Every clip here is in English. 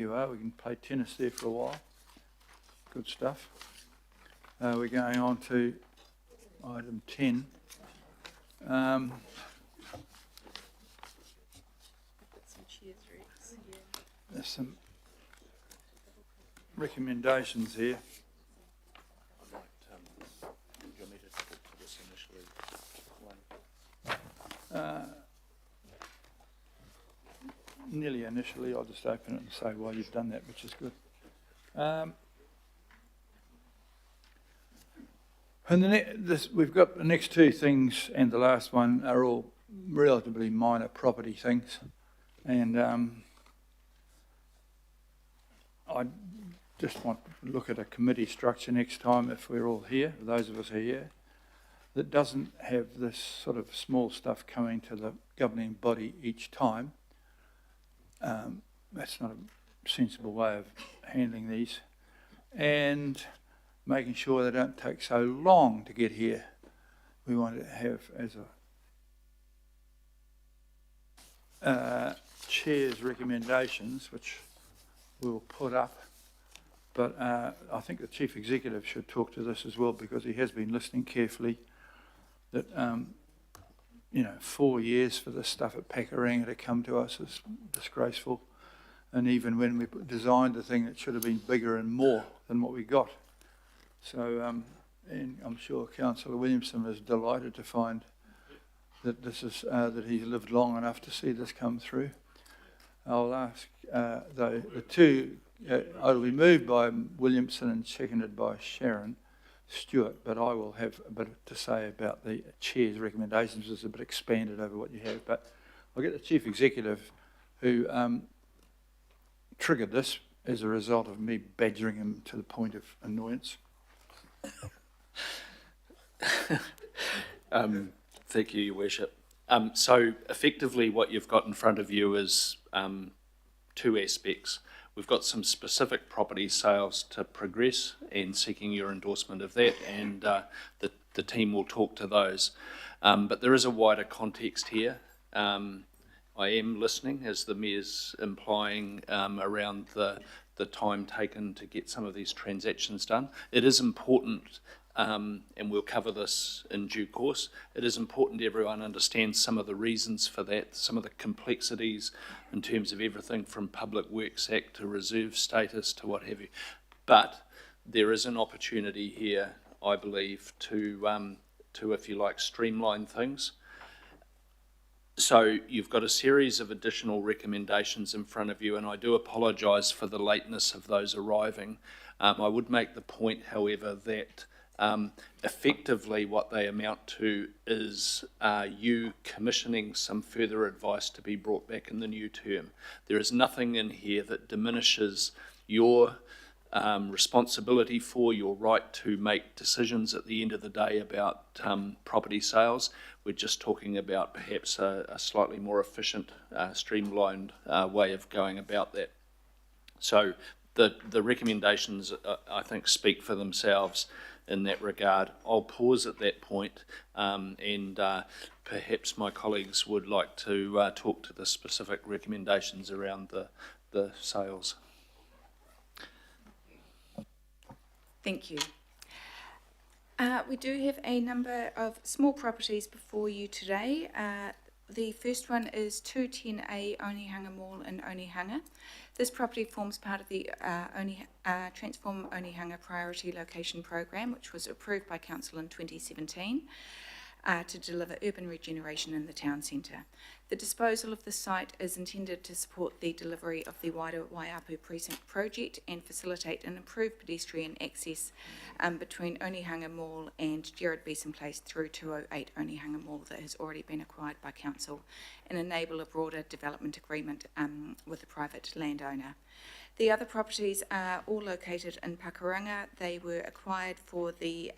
You are. We can play tennis there for a while. Good stuff. We're going on to item 10. There's some recommendations here. Do you want me to talk to this initially? Nearly initially, I'll just open it and say why you've done that, which is good. And we've got the next two things and the last one are all relatively minor property things. And I just want to look at a committee structure next time if we're all here, those of us who are here, that doesn't have this sort of small stuff coming to the governing body each time. That's not a sensible way of handling these. And making sure they don't take so long to get here. We want to have as a chair's recommendations, which we'll put up. But I think the Chief Executive should talk to this as well, because he has been listening carefully. That 4 years for this stuff at Pakuranga to come to us is disgraceful. And even when we designed the thing, it should have been bigger and more than what we got. So, and I'm sure Councillor Williamson is delighted to find that this is that he's lived long enough to see this come through. I'll ask the two. It'll be moved by Williamson and seconded by Sharon Stewart, but I will have a bit to say about the chair's recommendations. It's a bit expanded over what you have, but I'll get the Chief Executive, who triggered this as a result of me badgering him to the point of annoyance. Thank you, Your Worship. So effectively what you've got in front of you is two aspects. We've got some specific property sales to progress and seeking your endorsement of that, and the team will talk to those. But there is a wider context here. I am listening, as the Mayor's implying, around the time taken to get some of these transactions done. It is important, and we'll cover this in due course, it is important everyone understands some of the reasons for that, some of the complexities in terms of everything from Public Works Act to reserve status to what have you. But there is an opportunity here, I believe, to if you like, streamline things. So you've got a series of additional recommendations in front of you, and I do apologise for the lateness of those arriving. I would make the point, however, that effectively what they amount to is you commissioning some further advice to be brought back in the new term. There is nothing in here that diminishes your responsibility for your right to make decisions at the end of the day about property sales. We're just talking about perhaps a slightly more efficient, streamlined way of going about that. So the recommendations, I think, speak for themselves in that regard. I'll pause at that point, and perhaps my colleagues would like to talk to the specific recommendations around the sales. Thank you. We do have a number of small properties before you today. The first one is 210A Onehunga Mall in Onehunga. This property forms part of the Transform Onehunga Priority Location Program, which was approved by Council in 2017 to deliver urban regeneration in the town centre. The disposal of the site is intended to support the delivery of the wider Waiapu Precinct project and facilitate an improved pedestrian access between Onehunga Mall and Gerard Beeson Place through 208 Onehunga Mall that has already been acquired by Council, and enable a broader development agreement with a private landowner. The other properties are all located in Pakuranga. They were acquired for the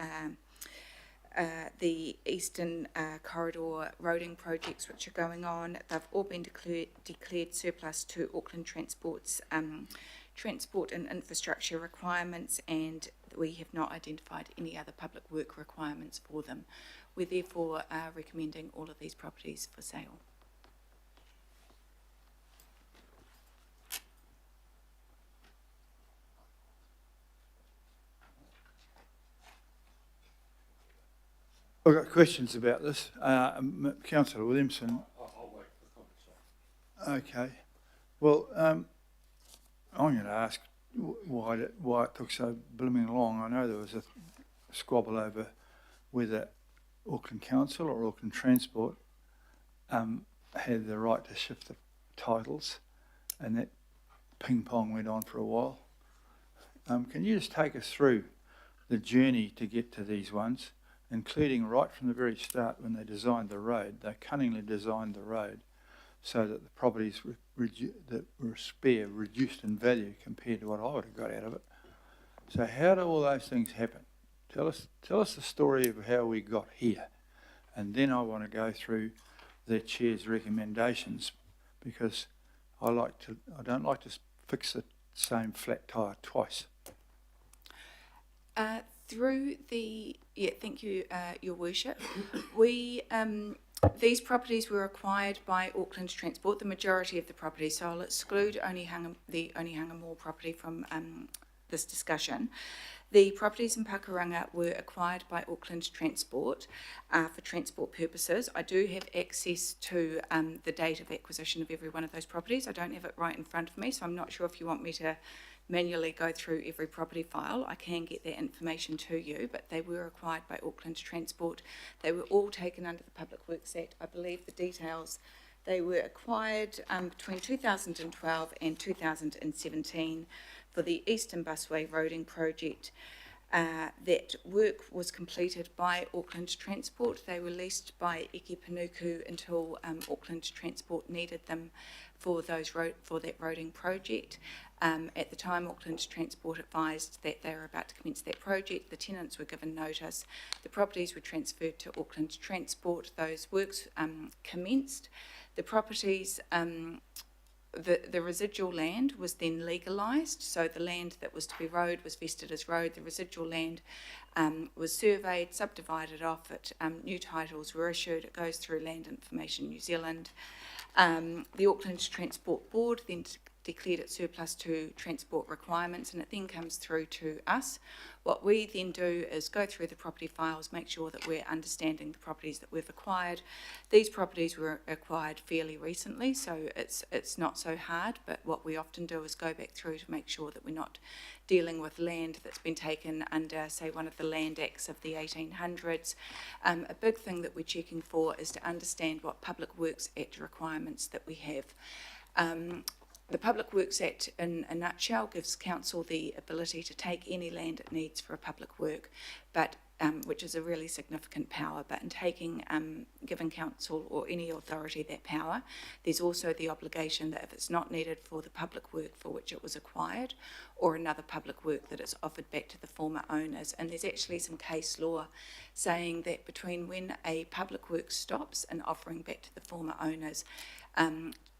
Eastern Corridor roading projects which are going on. They've all been declared surplus to Auckland Transport's transport and infrastructure requirements, and we have not identified any other public work requirements for them. We're therefore recommending all of these properties for sale. I've got questions about this. Councillor Williamson. I'll wait for comments. Okay. Well, I'm going to ask why it took so blooming long. I know there was a squabble over whether Auckland Council or Auckland Transport had the right to shift the titles, and that ping pong went on for a while. Can you just take us through the journey to get to these ones, including right from the very start when they designed the road? They cunningly designed the road so that the properties that were spare reduced in value compared to what I would have got out of it. So how do all those things happen? Tell us the story of how we got here, and then I want to go through the chair's recommendations, because I don't like to fix the same flat tyre twice. Thank you, Your Worship. These properties were acquired by Auckland Transport, the majority of the properties, so I'll exclude the Onehunga Mall property from this discussion. The properties in Pakuranga were acquired by Auckland Transport for transport purposes. I do have access to the date of acquisition of every one of those properties. I don't have it right in front of me, so I'm not sure if you want me to manually go through every property file. I can get that information to you, but they were acquired by Auckland Transport. They were all taken under the Public Works Act. I believe the details, they were acquired between 2012 and 2017 for the Eastern Busway Roading Project. That work was completed by Auckland Transport. They were leased by Eke Panuku until Auckland Transport needed them for that roading project. At the time, Auckland Transport advised that they were about to commence that project. The tenants were given notice. The properties were transferred to Auckland Transport. Those works commenced. The properties, the residual land was then legalised, so the land that was to be road was vested as road. The residual land was surveyed, subdivided off it, new titles were issued. It goes through Land Information New Zealand. The Auckland Transport Board then declared it surplus to transport requirements, and it then comes through to us. What we then do is go through the property files, make sure that we're understanding the properties that we've acquired. These properties were acquired fairly recently, so it's not so hard, but what we often do is go back through to make sure that we're not dealing with land that's been taken under, say, one of the Land Acts of the 1800s. A big thing that we're checking for is to understand what Public Works Act requirements that we have. The Public Works Act, in a nutshell, gives council the ability to take any land it needs for a public work, but which is a really significant power. But in giving council or any authority that power, there's also the obligation that if it's not needed for the public work for which it was acquired, or another public work, that it's offered back to the former owners. And there's actually some case law saying that between when a public work stops and offering back to the former owners,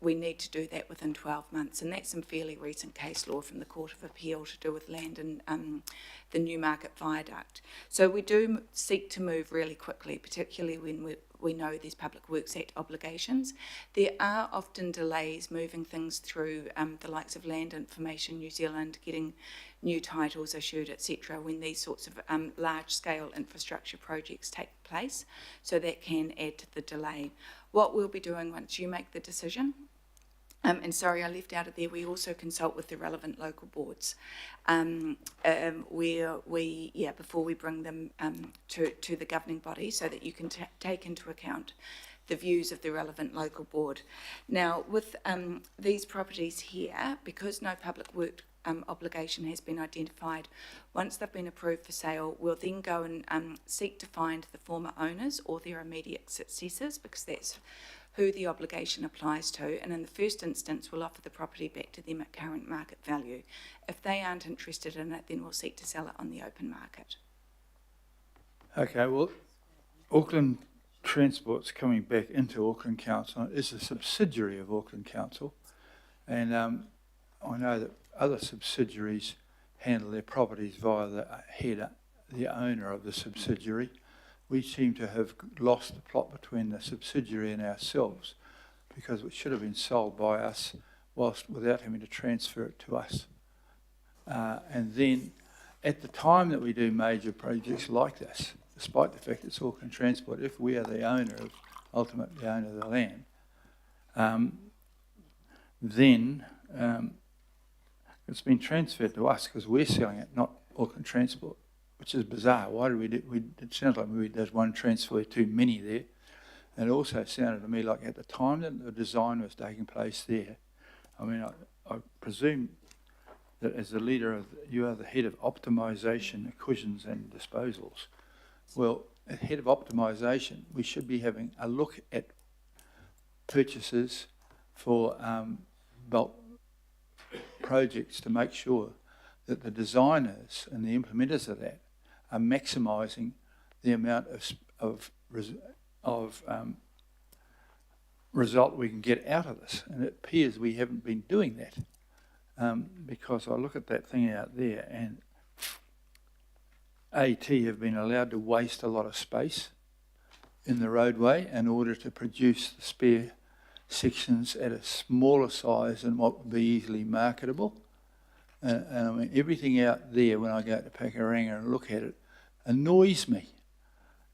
we need to do that within 12 months, and that's some fairly recent case law from the Court of Appeal to do with land and the Newmarket Viaduct. So we do seek to move really quickly, particularly when we know there's Public Works Act obligations. There are often delays moving things through the likes of Land Information New Zealand, getting new titles issued, etc., when these sorts of large-scale infrastructure projects take place, so that can add to the delay. What we'll be doing once you make the decision, and sorry, I left out of there, we also consult with the relevant local boards, where before we bring them to the governing body, so that you can take into account the views of the relevant local board. Now, with these properties here, because no public work obligation has been identified, once they've been approved for sale, we'll then go and seek to find the former owners or their immediate successors, because that's who the obligation applies to, and in the first instance we'll offer the property back to them at current market value. If they aren't interested in it, then we'll seek to sell it on the open market. Okay, well, Auckland Transport's coming back into Auckland Council. It's a subsidiary of Auckland Council, and I know that other subsidiaries handle their properties via the owner of the subsidiary. We seem to have lost the plot between the subsidiary and ourselves, because it should have been sold by us without having to transfer it to us. And then at the time that we do major projects like this, despite the fact it's Auckland Transport, if we are the owner of, ultimately owner of the land, then it's been transferred to us because we're selling it, not Auckland Transport, which is bizarre. Why did we do, it sounds like there's one transfer too many there. And it also sounded to me like at the time that the design was taking place there, I mean, I presume that as the leader of, you are the head of optimisation, acquisitions and disposals. Well, as head of optimisation, we should be having a look at purchases for bulk projects to make sure that the designers and the implementers of that are maximising the amount of result we can get out of this. And it appears we haven't been doing that because I look at that thing out there and AT have been allowed to waste a lot of space in the roadway in order to produce the spare sections at a smaller size than what would be easily marketable. And I mean, everything out there when I go to Pakuranga and look at it annoys me.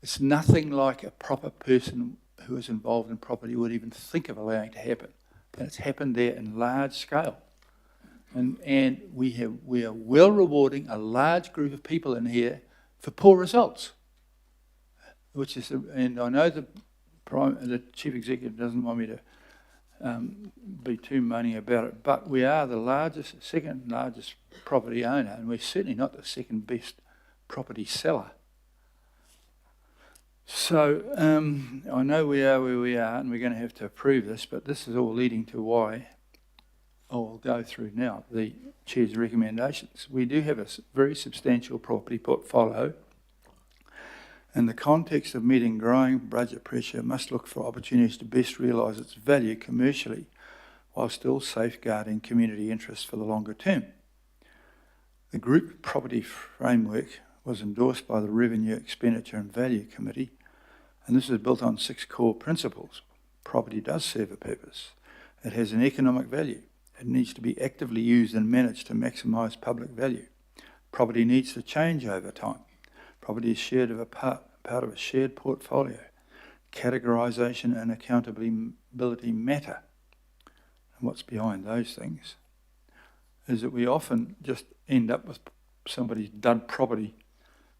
It's nothing like a proper person who is involved in property would even think of allowing to happen. And it's happened there in large scale. And we are well rewarding a large group of people in here for poor results. Which is, and I know the chief executive doesn't want me to be too moaning about it, but we are the second largest property owner, and we're certainly not the second best property seller. So I know we are where we are, and we're going to have to approve this, but this is all leading to why I'll go through now the Chair's recommendations. We do have a very substantial property portfolio. In the context of meeting growing budget pressure, must look for opportunities to best realise its value commercially while still safeguarding community interests for the longer term. The Group Property Framework was endorsed by the Revenue Expenditure and Value Committee, and this is built on 6 core principles. Property does serve a purpose. It has an economic value. It needs to be actively used and managed to maximise public value. Property needs to change over time. Property is part of a shared portfolio. Categorisation and accountability matter. And what's behind those things is that we often just end up with somebody's dud property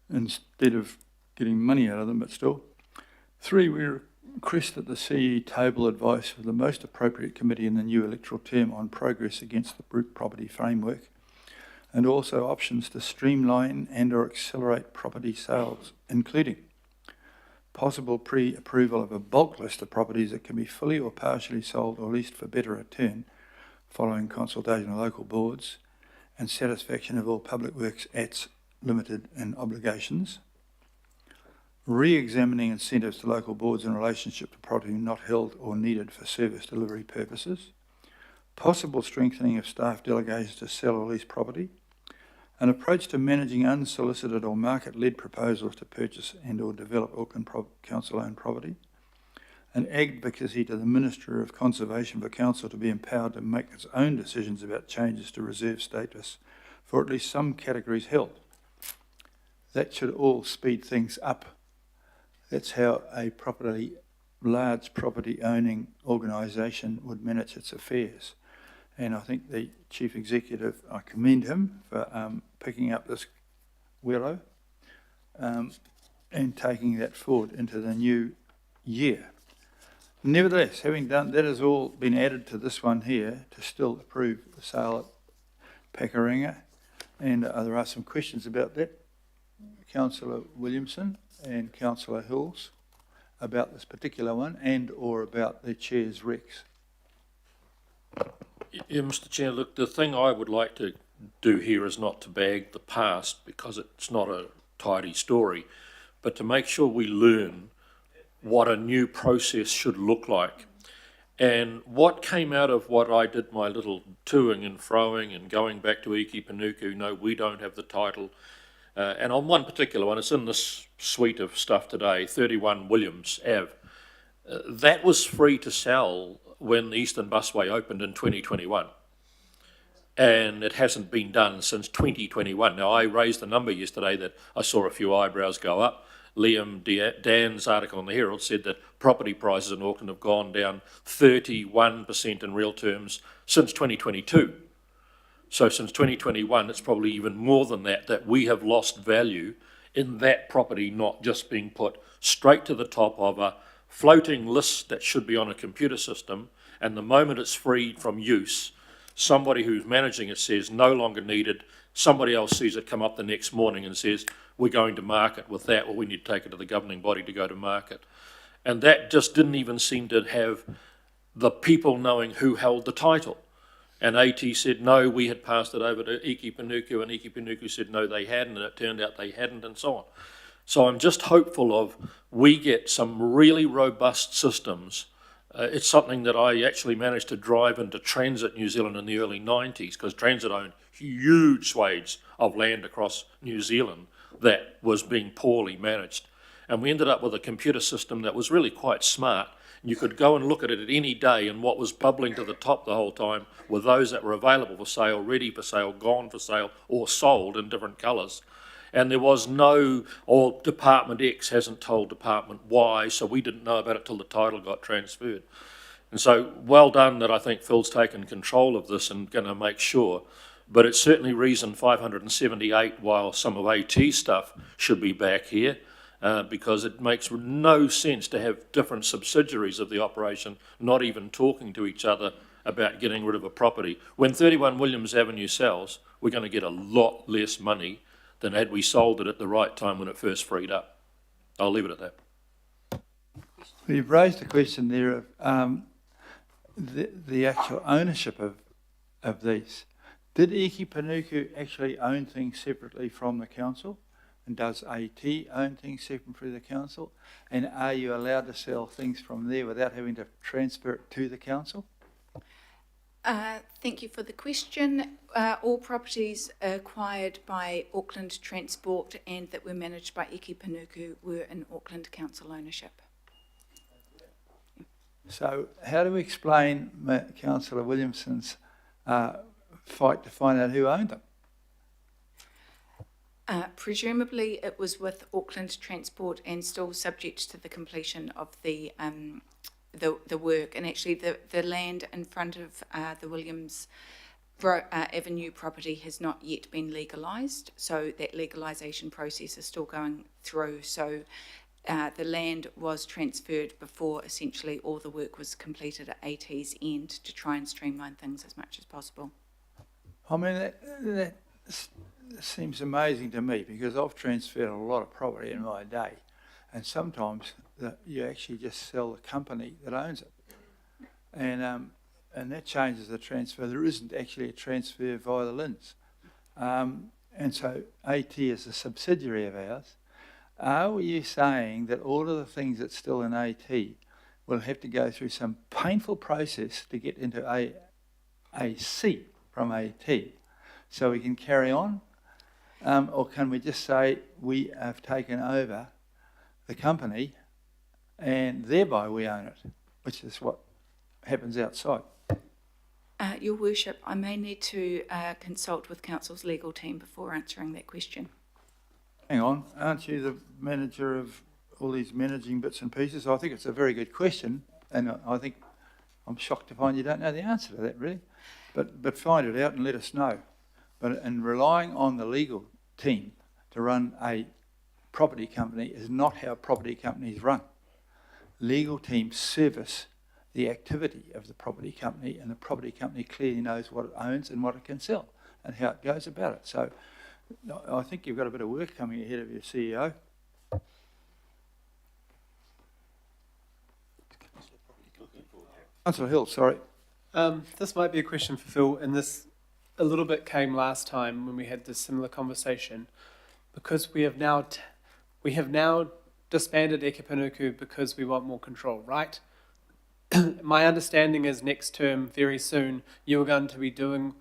instead of getting money out of them, but still. 3, we request that the CE table advice for the most appropriate committee in the new electoral term on progress against the Group Property Framework, and also options to streamline and or accelerate property sales, including possible pre-approval of a bulk list of properties that can be fully or partially sold or leased for better return following consultation with local boards and satisfaction of all public works acts limited and obligations. Re-examining incentives to local boards in relationship to property not held or needed for service delivery purposes. Possible strengthening of staff delegations to sell or lease property. An approach to managing unsolicited or market-led proposals to purchase and or develop Auckland Council-owned property. An advocacy to the Minister of Conservation for Council to be empowered to make its own decisions about changes to reserve status for at least some categories held. That should all speed things up. That's how a large property-owning organisation would manage its affairs. And I think the Chief Executive, I commend him for picking up this willow and taking that forward into the new year. Nevertheless, having done that, has all been added to this one here to still approve the sale at Pakuranga. And there are some questions about that. Councillor Williamson and Councillor Hills about this particular one and or about the Chair's recs. Yeah, Mr. Chair, look, the thing I would like to do here is not to bag the past because it's not a tidy story, but to make sure we learn what a new process should look like. And what came out of what I did my little toing and froing and going back to Iki Panuku, no, we don't have the title. And on one particular one, it's in this suite of stuff today, 31 Williams Ave. That was free to sell when the Eastern Busway opened in 2021. And it hasn't been done since 2021. Now, I raised a number yesterday that I saw a few eyebrows go up. Dan's article in the Herald said that property prices in Auckland have gone down 31% in real terms since 2022. So since 2021, it's probably even more than that we have lost value in that property not just being put straight to the top of a floating list that should be on a computer system, and the moment it's freed from use, somebody who's managing it says no longer needed, somebody else sees it come up the next morning and says we're going to market with that, or we need to take it to the governing body to go to market. And that just didn't even seem to have the people knowing who held the title. And AT said, no, we had passed it over to Iki Panuku, and Iki Panuku said, no, they hadn't, and it turned out they hadn't, and so on. So I'm just hopeful of we get some really robust systems. It's something that I actually managed to drive into Transit New Zealand in the early 90s, because Transit owned huge swathes of land across New Zealand that was being poorly managed. And we ended up with a computer system that was really quite smart. You could go and look at it at any day, and what was bubbling to the top the whole time were those that were available for sale, ready for sale, gone for sale, or sold in different colours. And there was no, or Department X hasn't told Department Y, so we didn't know about it till the title got transferred. And so well done that I think Phil's taken control of this and going to make sure. But it's certainly reason 578 while some of AT stuff should be back here. Because it makes no sense to have different subsidiaries of the operation not even talking to each other about getting rid of a property. When 31 Williams Avenue sells, we're going to get a lot less money than had we sold it at the right time when it first freed up. I'll leave it at that. Well, you've raised a question there of the actual ownership of these. Did Iki Panuku actually own things separately from the council? And does AT own things separate from the council? And are you allowed to sell things from there without having to transfer it to the council? Thank you for the question. All properties acquired by Auckland Transport and that were managed by Iki Panuku were in Auckland Council ownership. So how do we explain Councillor Williamson's fight to find out who owned them? Presumably it was with Auckland Transport and still subject to the completion of the work, and actually the land in front of the Williams Avenue property has not yet been legalised, so that legalisation process is still going through. So the land was transferred before essentially all the work was completed at AT's end to try and streamline things as much as possible. I mean, that seems amazing to me, because I've transferred a lot of property in my day, and sometimes you actually just sell the company that owns it, and that changes the transfer. There isn't actually a transfer via the LINs, and so AT is a subsidiary of ours. Are you saying that all of the things that's still in AT will have to go through some painful process to get into AC from AT so we can carry on? Or can we just say we have taken over the company and thereby we own it, which is what happens outside? Your Worship, I may need to consult with Council's legal team before answering that question. Hang on, aren't you the manager of all these managing bits and pieces? I think it's a very good question, and I think I'm shocked to find you don't know the answer to that, really. But find it out and let us know. But and relying on the legal team to run a property company is not how property companies run. Legal teams service the activity of the property company, and the property company clearly knows what it owns and what it can sell and how it goes about it. So I think you've got a bit of work coming ahead of your CEO. Councillor Hill, sorry. This might be a question for Phil, and this a little bit came last time when we had this similar conversation, because we have now disbanded Iki Panuku because we want more control, right? My understanding is next term, very soon, you're going to be doing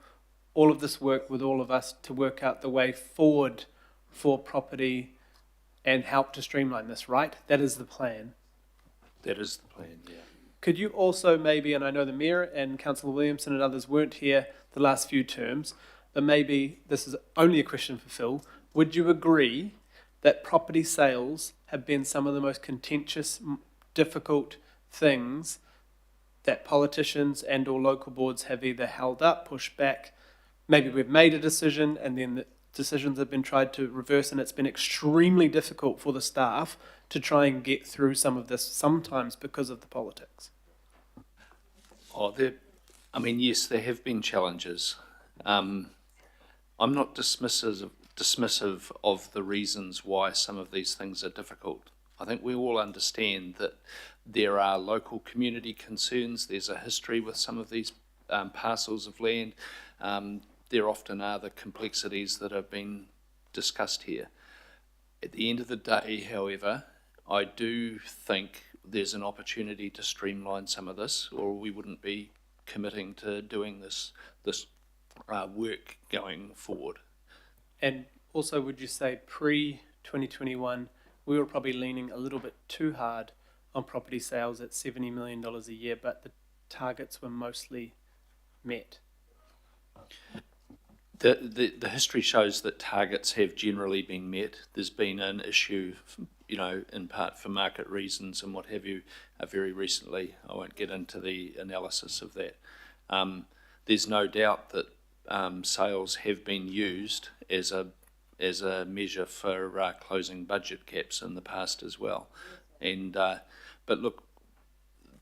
all of this work with all of us to work out the way forward for property and help to streamline this, right? That is the plan. That is the plan, yeah. Could you also maybe, and I know the Mayor and Councillor Williamson and others weren't here the last few terms, but maybe this is only a question for Phil, would you agree that property sales have been some of the most contentious, difficult things that politicians and or local boards have either held up, pushed back. Maybe we've made a decision and then the decisions have been tried to reverse, and it's been extremely difficult for the staff to try and get through some of this, sometimes because of the politics. Yes, there have been challenges. I'm not dismissive of the reasons why some of these things are difficult. I think we all understand that there are local community concerns. There's a history with some of these parcels of land. There often are the complexities that have been discussed here. At the end of the day, however, I do think there's an opportunity to streamline some of this, or we wouldn't be committing to doing this work going forward. And also, would you say pre-2021, we were probably leaning a little bit too hard on property sales at $70 million a year, but the targets were mostly met? The history shows that targets have generally been met. There's been an issue, in part for market reasons and what have you, very recently. I won't get into the analysis of that. There's no doubt that sales have been used as a measure for closing budget gaps in the past as well. But look,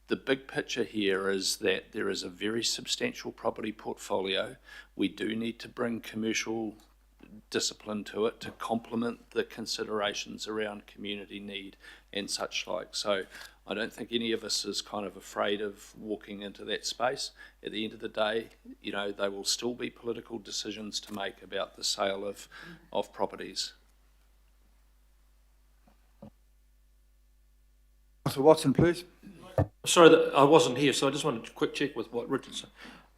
the big picture here is that there is a very substantial property portfolio. We do need to bring commercial discipline to it to complement the considerations around community need and such like. So I don't think any of us is kind of afraid of walking into that space. At the end of the day, they will still be political decisions to make about the sale of properties. Councillor Watson, please. Sorry that I wasn't here, so I just wanted to quick check with what Richard said.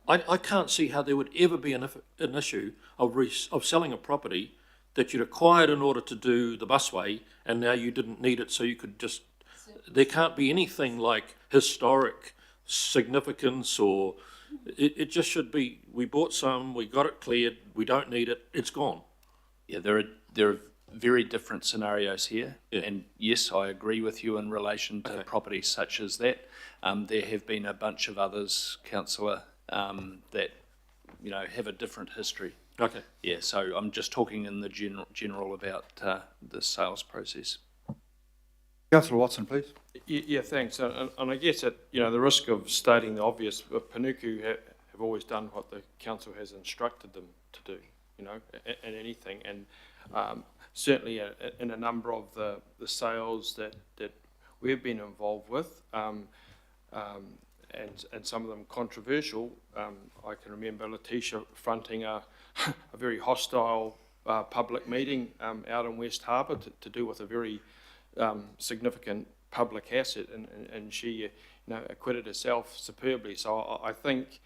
I can't see how there would ever be an issue of selling a property that you'd acquired in order to do the busway, and now you didn't need it, so you could just... There can't be anything like historic significance, or it just should be, we bought some, we got it cleared, we don't need it, it's gone. Yeah, there are very different scenarios here, and yes, I agree with you in relation to properties such as that. There have been a bunch of others, Councillor, that have a different history. Okay. Yeah, so I'm just talking in the general about the sales process. Councillor Watson, please. Yeah, thanks. And I guess at the risk of stating the obvious, Panuku have always done what the council has instructed them to do, in anything. And certainly in a number of the sales that we've been involved with, and some of them controversial. I can remember Letitia fronting a very hostile public meeting out in West Harbour to do with a very significant public asset, and she acquitted herself superbly. So I think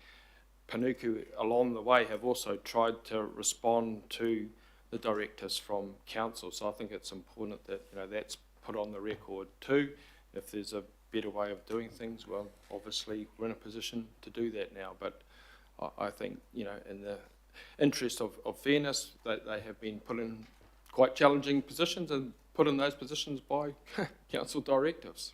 Panuku along the way have also tried to respond to the directives from council. So I think it's important that that's put on the record too. If there's a better way of doing things, well, obviously we're in a position to do that now. But I think in the interest of fairness, that they have been put in quite challenging positions and put in those positions by council directives.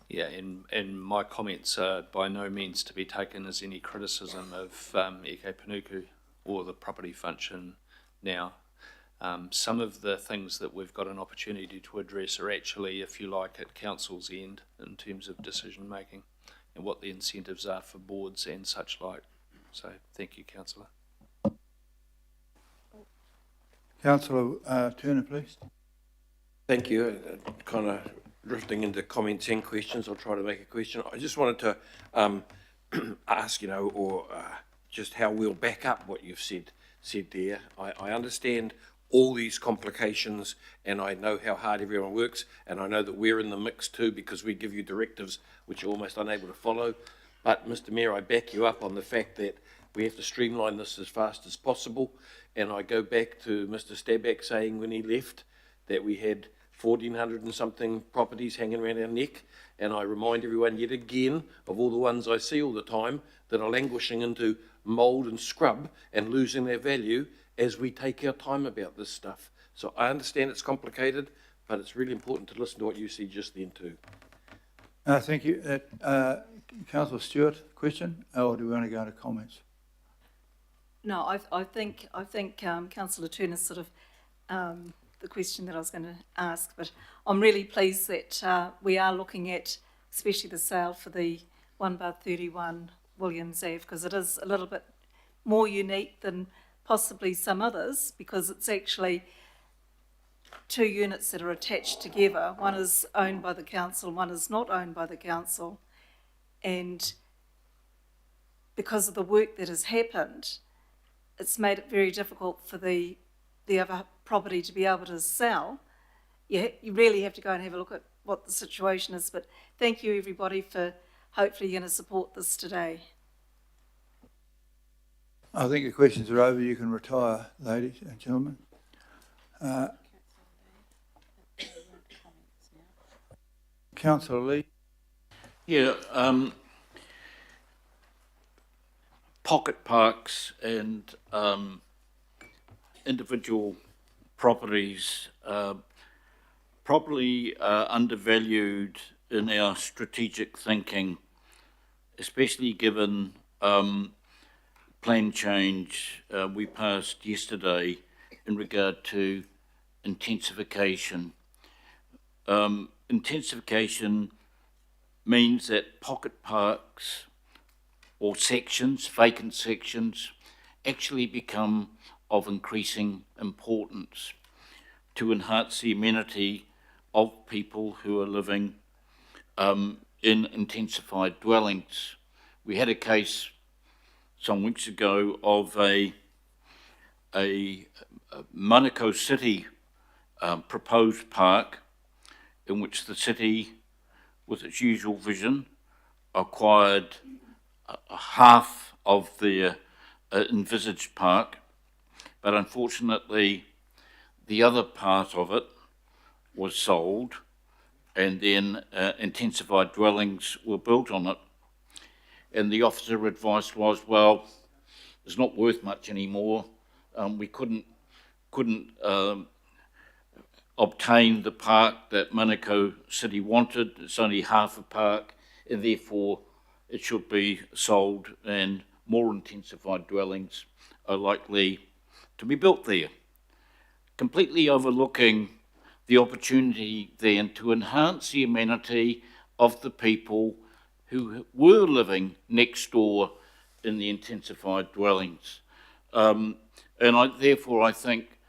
Yeah, and my comments are by no means to be taken as any criticism of Eke Panuku or the property function now. Some of the things that we've got an opportunity to address are actually, if you like, at council's end in terms of decision making and what the incentives are for boards and such like. So thank you, Councillor. Councillor Turner, please. Thank you. Kind of drifting into comments and questions, I'll try to make a question. I just wanted to ask, just how we'll back up what you've said there. I understand all these complications, and I know how hard everyone works, and I know that we're in the mix too, because we give you directives which you're almost unable to follow. But Mr. Mayor, I back you up on the fact that we have to streamline this as fast as possible. And I go back to Mr. Stabak saying when he left that we had 1,400 and something properties hanging around our neck. And I remind everyone yet again of all the ones I see all the time that are languishing into mould and scrub and losing their value as we take our time about this stuff. So I understand it's complicated, but it's really important to listen to what you see just then too. Thank you. Councillor Stewart, question, or do we want to go into comments? No, I think Councillor Turner sort of the question that I was going to ask, but I'm really pleased that we are looking at, especially the sale for the 1/31 Williams Ave, because it is a little bit more unique than possibly some others, because it's actually two units that are attached together. One is owned by the council, one is not owned by the council, and because of the work that has happened, it's made it very difficult for the other property to be able to sell. You really have to go and have a look at what the situation is, but thank you everybody for hopefully going to support this today. I think the questions are over. You can retire, ladies and gentlemen. Councillor Lee. Yeah, pocket parks and individual properties probably undervalued in our strategic thinking, especially given plan change we passed yesterday in regard to intensification. Intensification means that pocket parks or sections, vacant sections, actually become of increasing importance to enhance the amenity of people who are living in intensified dwellings. We had a case some weeks ago of a Manukau City proposed park in which the city, with its usual vision, acquired half of the envisaged park, but unfortunately the other part of it was sold, and then intensified dwellings were built on it. And the officer advice was, well, it's not worth much anymore. We couldn't obtain the park that Manukau City wanted. It's only half a park, and therefore it should be sold, and more intensified dwellings are likely to be built there, completely overlooking the opportunity then to enhance the amenity of the people who were living next door in the intensified dwellings. And therefore I think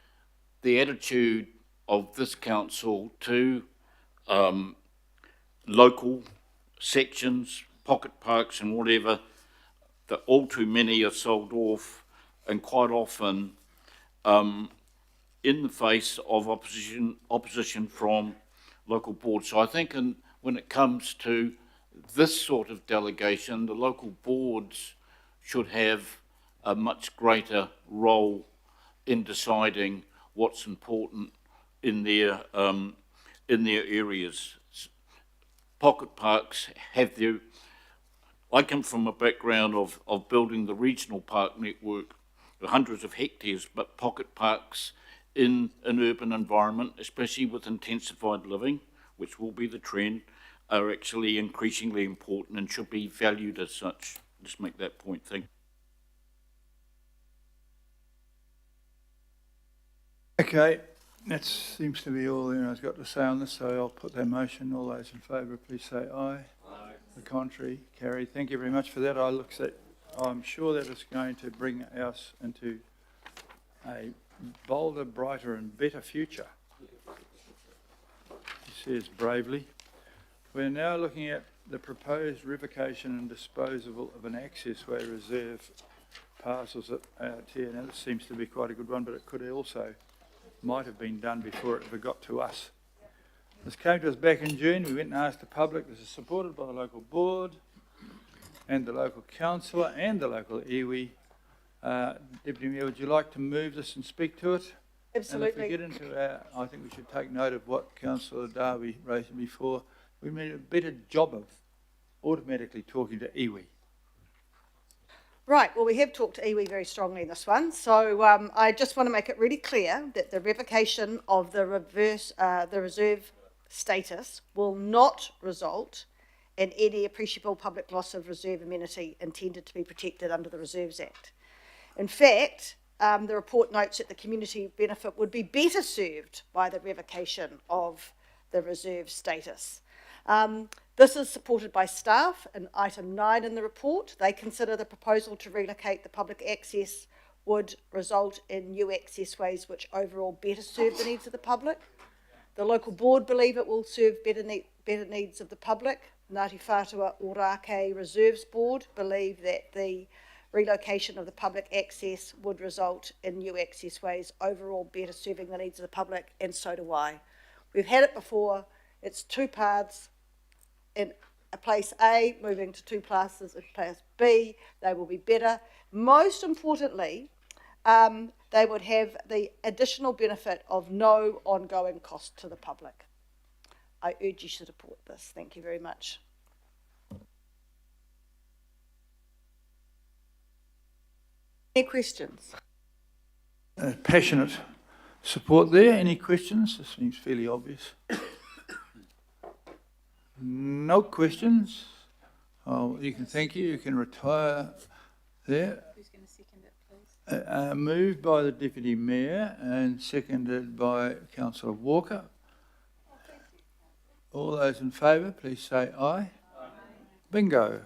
the attitude of this council to local sections, pocket parks and whatever, that all too many are sold off, and quite often in the face of opposition from local boards. So I think when it comes to this sort of delegation, the local boards should have a much greater role in deciding what's important in their areas. Pocket parks have their... I come from a background of building the regional park network, hundreds of hectares, but pocket parks in an urban environment, especially with intensified living, which will be the trend, are actually increasingly important and should be valued as such. Just make that point. Thank you. Okay, that seems to be all anyone's got to say on this, so I'll put that motion. All those in favour, please say aye. Aye. The contrary, carried. Thank you very much for that. I'm sure that is going to bring us into a bolder, brighter and better future. He says bravely. We're now looking at the proposed revocation and disposal of an accessway reserve parcels at Aotea. Now this seems to be quite a good one, but it could also, might have been done before it ever got to us. This came to us back in June. We went and asked the public. This is supported by the local board and the local councillor and the local iwi. Deputy Mayor, would you like to move this and speak to it? Absolutely. And if we get into I think we should take note of what Councillor Darby raised before. We made a better job of automatically talking to iwi. Right, well, we have talked to iwi very strongly in this one, so I just want to make it really clear that the revocation of the reserve status will not result in any appreciable public loss of reserve amenity intended to be protected under the Reserves Act. In fact, the report notes that the community benefit would be better served by the revocation of the reserve status. This is supported by staff in item 9 in the report. They consider the proposal to relocate the public access would result in new accessways which overall better serve the needs of the public. The local board believe it will serve better needs of the public. Ngāti Whātua Ōrākei Reserves Board believe that the relocation of the public access would result in new accessways overall better serving the needs of the public, and so do I. We've had it before. It's two paths in a place A, moving to two places in place B. They will be better. Most importantly, they would have the additional benefit of no ongoing cost to the public. I urge you to support this. Thank you very much. Any questions? Passionate support there. Any questions? This seems fairly obvious. No questions. Oh, you can thank you. You can retire there. Who's going to second it, please? Moved by the Deputy Mayor and seconded by Councillor Walker. All those in favour, please say aye. Aye. Bingo.